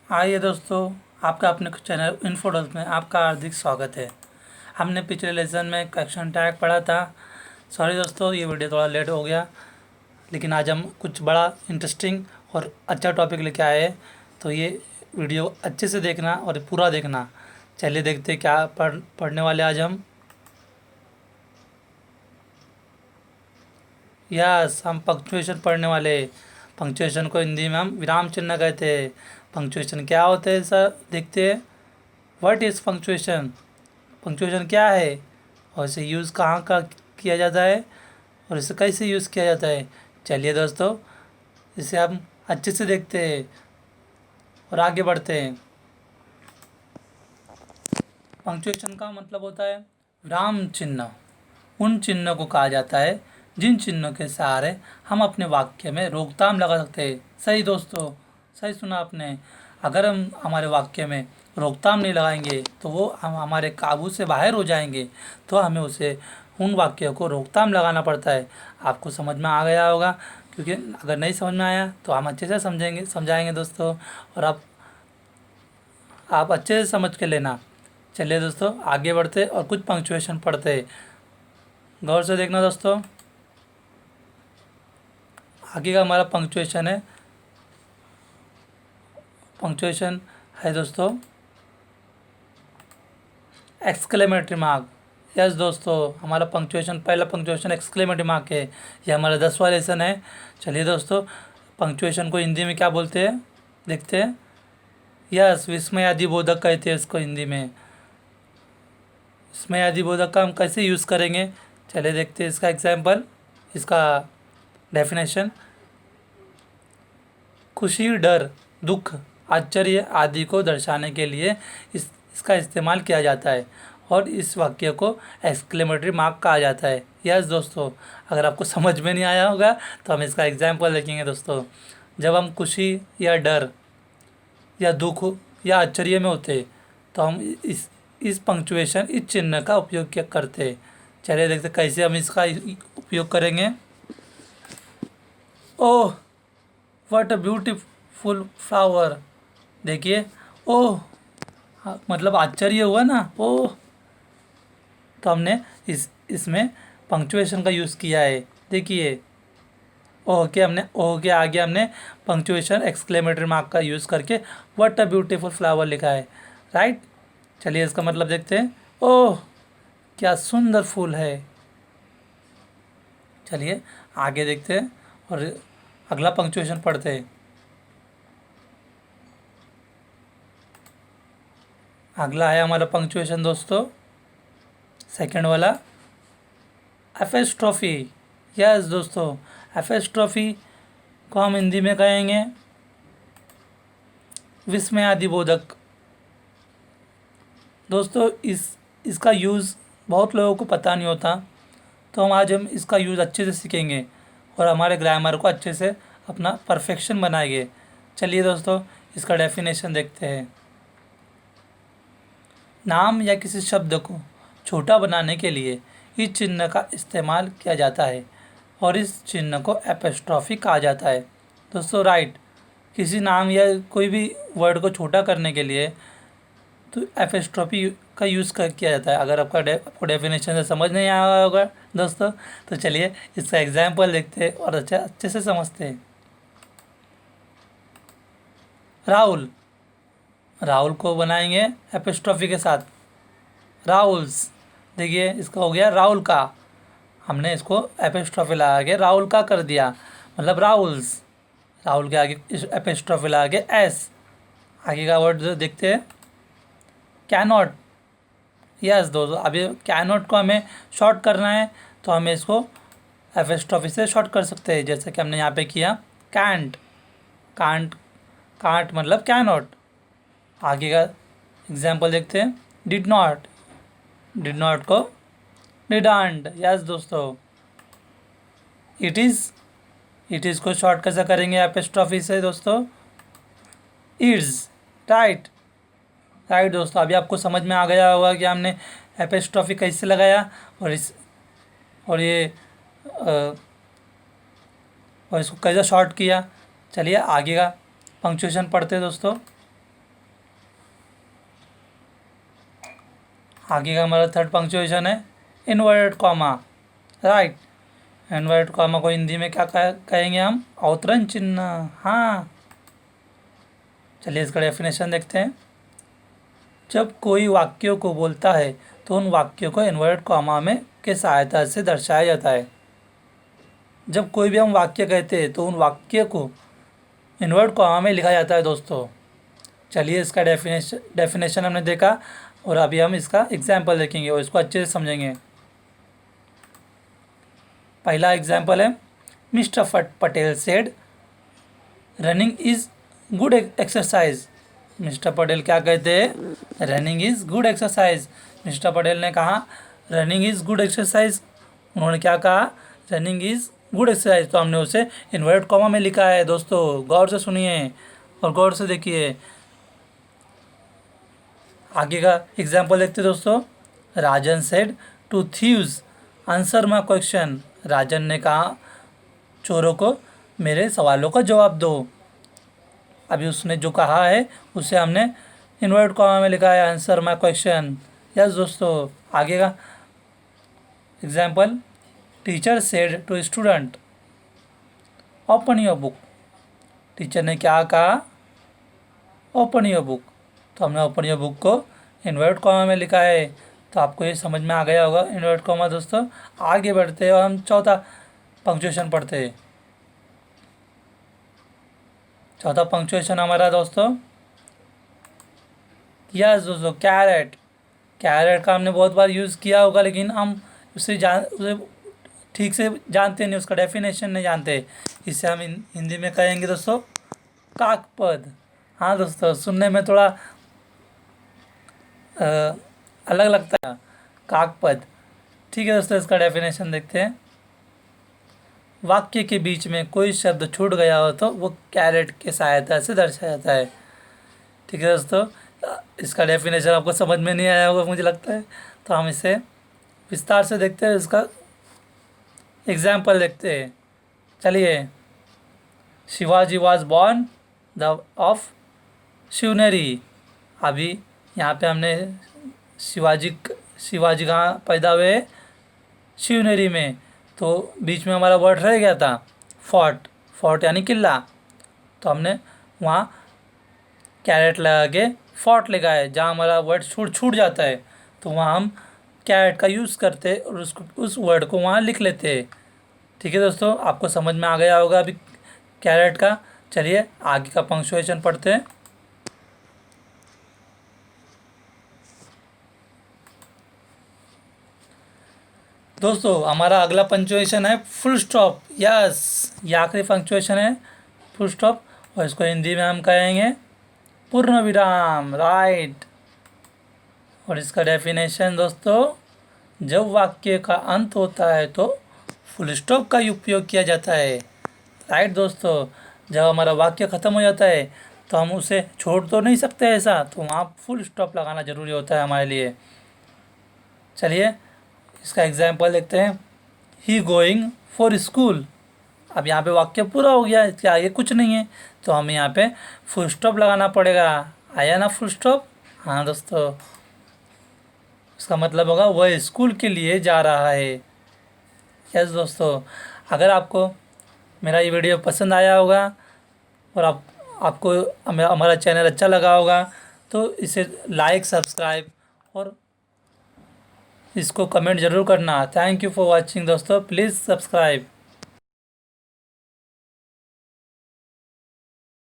आइए दोस्तों, आपका अपने चैनल इन्फोडोज में आपका हार्दिक स्वागत है। हमने पिछले लेसन में क्वेश्चन टैग पढ़ा था। सॉरी दोस्तों, ये वीडियो थोड़ा लेट हो गया, लेकिन आज हम कुछ बड़ा इंटरेस्टिंग और अच्छा टॉपिक लेके आए हैं। तो ये वीडियो अच्छे से देखना और पूरा देखना। चलिए देखते क्या पढ़ने वाले आज हम। यस, हम पंक्चुएशन पढ़ने वाले। पंक्चुएशन को हिंदी में हम विराम चिन्ह कहते हैं। पंक्चुएशन क्या होते हैं सर, देखते हैं। What is punctuation? पंक्चुएशन क्या है और इसे यूज़ कहाँ का किया जाता है और इसे कैसे यूज़ किया जाता है। चलिए दोस्तों, इसे हम अच्छे से देखते हैं और आगे बढ़ते हैं। पंक्चुएशन का मतलब होता है विराम चिन्ह। उन चिन्हों को कहा जाता है जिन चिन्हों के सहारे हम अपने वाक्य में रोकथाम लगा सकते हैं। सही दोस्तों, सही सुना आपने। अगर हम हमारे वाक्य में रोकथाम नहीं लगाएंगे तो वो हम हमारे काबू से बाहर हो जाएंगे। तो हमें उसे उन वाक्यों को रोकथाम लगाना पड़ता है। आपको समझ में आ गया होगा, क्योंकि अगर नहीं समझ में आया तो हम अच्छे से समझाएंगे दोस्तों। और आप अच्छे से समझ के लेना। चलिए दोस्तों, आगे बढ़ते और कुछ पंक्चुएशन पढ़ते। गौर से देखना दोस्तों। आगे का हमारा पंक्चुएशन है दोस्तों एक्सक्लेमेटरी मार्क। यस दोस्तों, हमारा पहला पंक्चुएशन एक्सक्लेमेटरी मार्क है। ये हमारा 10वां लेसन है। चलिए दोस्तों, पंक्चुएशन को हिंदी में क्या बोलते हैं देखते हैं। यस, विस्मयादिबोधक कहते हैं इसको हिंदी में। विस्मयादिबोधक का हम कैसे यूज़ करेंगे, चलिए देखते हैं इसका एग्जाम्पल, इसका डेफिनेशन। खुशी, डर, दुख, आश्चर्य आदि को दर्शाने के लिए इसका इस्तेमाल किया जाता है और इस वाक्य को एक्सक्लेमेटरी मार्क कहा जाता है। यस दोस्तों, अगर आपको समझ में नहीं आया होगा तो हम इसका एग्जाम्पल देखेंगे दोस्तों। जब हम खुशी या डर या दुख या आश्चर्य में होते तो हम इस पंक्चुएशन, इस चिन्ह का उपयोग क्या करते। चलिए देखते कैसे हम इसका उपयोग करेंगे। Oh what a beautiful flower. देखिए, ओह मतलब आश्चर्य हुआ ना, ओह। तो हमने इसमें पंक्चुएशन का यूज़ किया है। देखिए, ओह के आगे हमने पंक्चुएशन एक्सक्लेमेटरी मार्क का यूज़ करके व्हाट अ ब्यूटीफुल फ्लावर लिखा है, राइट। चलिए इसका मतलब देखते हैं। ओह क्या सुंदर फूल है। चलिए आगे देखते हैं और अगला पंक्चुएशन पढ़ते हैं। अगला है हमारा पंक्चुएशन दोस्तों, सेकंड वाला, एपोस्ट्रोफी। यस दोस्तों, एपोस्ट्रोफी को हम हिंदी में कहेंगे विस्मयादिबोधक। दोस्तों इसका यूज़ बहुत लोगों को पता नहीं होता, तो हम इसका यूज़ अच्छे से सीखेंगे और हमारे ग्रामर को अच्छे से अपना परफेक्शन बनाएंगे। चलिए दोस्तों, इसका डेफिनेशन देखते हैं। नाम या किसी शब्द को छोटा बनाने के लिए इस चिन्ह का इस्तेमाल किया जाता है और इस चिन्ह को एपोस्ट्रोफी कहा जाता है। दोस्तों राइट, किसी नाम या कोई भी वर्ड को छोटा करने के लिए तो एपोस्ट्रोफी का यूज़ किया जाता है। अगर आपको डेफिनेशन से समझ नहीं आया होगा दोस्तों, तो चलिए इसका एग्जाम्पल देखते हैं और अच्छे से समझते हैं। राहुल को बनाएंगे एपोस्ट्रोफी के साथ, राहुल्स। देखिए इसका हो गया राहुल का, हमने इसको एपोस्ट्रोफी लगा के राहुल का कर दिया, मतलब राहुल्स। राहुल के आगे एपोस्ट्रोफी लगा के एस। आगे का वर्ड देखते हैं, कैनॉट। यस दोस्तों, अभी कैनॉट को हमें शॉर्ट करना है तो हमें इसको एपोस्ट्रोफी से शॉर्ट कर सकते हैं, जैसे कि हमने यहाँ पे किया कैंट। कांट मतलब कैनॉट। आगे का एग्जाम्पल देखते हैं, डिड नॉट को डिडंट। यस दोस्तों, इट इज़ को शॉर्ट कैसे करेंगे एपोस्ट्रोफी से दोस्तों, इट्स। राइट दोस्तों, अभी आपको समझ में आ गया होगा कि हमने एपोस्ट्रोफी कैसे लगाया और इसको कैसे शॉर्ट किया। चलिए आगे का पंक्चुएशन पढ़ते हैं दोस्तों। आगे का हमारा थर्ड पंक्चुएशन है inverted comma, right. Inverted comma को हिंदी में क्या कहेंगे हम? अवतरण चिन्ह। हाँ, चलिए इसका डेफिनेशन देखते हैं। जब कोई वाक्यों को बोलता है तो उन वाक्यों को इन्वर्टेड कॉमा में के सहायता से दर्शाया जाता है। जब कोई भी हम वाक्य कहते हैं तो उन वाक्य को इन्वर्टेड कॉमा में लिखा जाता है दोस्तों। चलिए इसका डेफिनेशन हमने देखा और अभी हम इसका एग्जाम्पल देखेंगे और इसको अच्छे से समझेंगे। पहला एग्जाम्पल है, mister Patel said running is good exercise. Mister Patel क्या कहते हैं? Running is good exercise. Mister Patel ने कहा रनिंग इज़ गुड एक्सरसाइज। उन्होंने क्या कहा? Running is good exercise. तो हमने उसे इन्वर्टेड कॉमा में लिखा है दोस्तों, गौर से सुनिए और गौर से देखिए। आगे का एग्जाम्पल देखते दोस्तों। Rajan said to thieves answer my question. Rajan ने कहा चोरों को मेरे सवालों का जवाब दो। अभी उसने जो कहा है उसे हमने इन्वर्टेड कॉमा में लिखा है, आंसर माई क्वेश्चन। यस दोस्तों, आगे का example, teacher said to student open your book. Teacher ने क्या कहा? Open your book. तो हमने ओपन योर बुक को इन्वर्टेड कॉमा में लिखा है। तो आपको ये समझ में आ गया होगा इन्वर्टेड कॉमा दोस्तों। आगे बढ़ते हैं और हम चौथा पंक्चुएशन पढ़ते हैं। चौथा पंक्चुएशन हमारा दोस्तों, यस दोस्तों, कैरेट। कैरेट का हमने बहुत बार यूज़ किया होगा लेकिन हम उसे ठीक से जानते नहीं, उसका डेफिनेशन नहीं जानते। इसे हम हिंदी में कहेंगे दोस्तों काकपद। हाँ दोस्तों, सुनने में थोड़ा अलग लगता है, काकपद। ठीक है दोस्तों, इसका डेफिनेशन देखते हैं। वाक्य के बीच में कोई शब्द छूट गया हो तो वो कैरेट की सहायता से दर्शाया जाता है। ठीक है दोस्तों, इसका डेफिनेशन आपको समझ में नहीं आया होगा मुझे लगता है, तो हम इसे विस्तार से देखते हैं, इसका एग्जाम्पल देखते हैं। चलिए, Shivaji was born the of Shivneri. अभी यहाँ पे हमने शिवाजी कहाँ पैदा हुए? शिवनेरी में। तो बीच में हमारा वर्ड रह गया था फोर्ट। फोर्ट यानी किला। तो हमने वहाँ कैरेट लगा के फोर्ट लिखा है। जहाँ हमारा वर्ड छूट जाता है तो वहाँ हम कैरेट का यूज़ करते और उस वर्ड को वहाँ लिख लेते। ठीक है दोस्तों, आपको समझ में आ गया होगा अभी कैरेट का। चलिए आगे का पंक्चुएशन पढ़ते हैं। दोस्तों हमारा अगला पंक्चुएशन है फुल स्टॉप। यस, ये आखिरी पंक्चुएशन है फुल स्टॉप, और इसको हिंदी में हम कहेंगे पूर्ण विराम, राइट। और इसका डेफिनेशन दोस्तों, जब वाक्य का अंत होता है तो फुल स्टॉप का उपयोग किया जाता है, राइट दोस्तों। जब हमारा वाक्य ख़त्म हो जाता है तो हम उसे छोड़ तो नहीं सकते ऐसा, तो वहाँ फुल स्टॉप लगाना ज़रूरी होता है हमारे लिए। चलिए इसका एग्जाम्पल देखते हैं। He going for school. अब यहाँ पे वाक्य पूरा हो गया, इसके आगे कुछ नहीं है, तो हमें यहाँ पे फुल स्टॉप लगाना पड़ेगा। आया ना फुल स्टॉप? हाँ दोस्तों, इसका मतलब होगा वह स्कूल के लिए जा रहा है। यस दोस्तों, अगर आपको मेरा ये वीडियो पसंद आया होगा और आपको हमारा चैनल अच्छा लगा होगा तो इसे लाइक, सब्सक्राइब और इसको कमेंट ज़रूर करना। थैंक यू फॉर वॉचिंग दोस्तों, प्लीज़ सब्सक्राइब।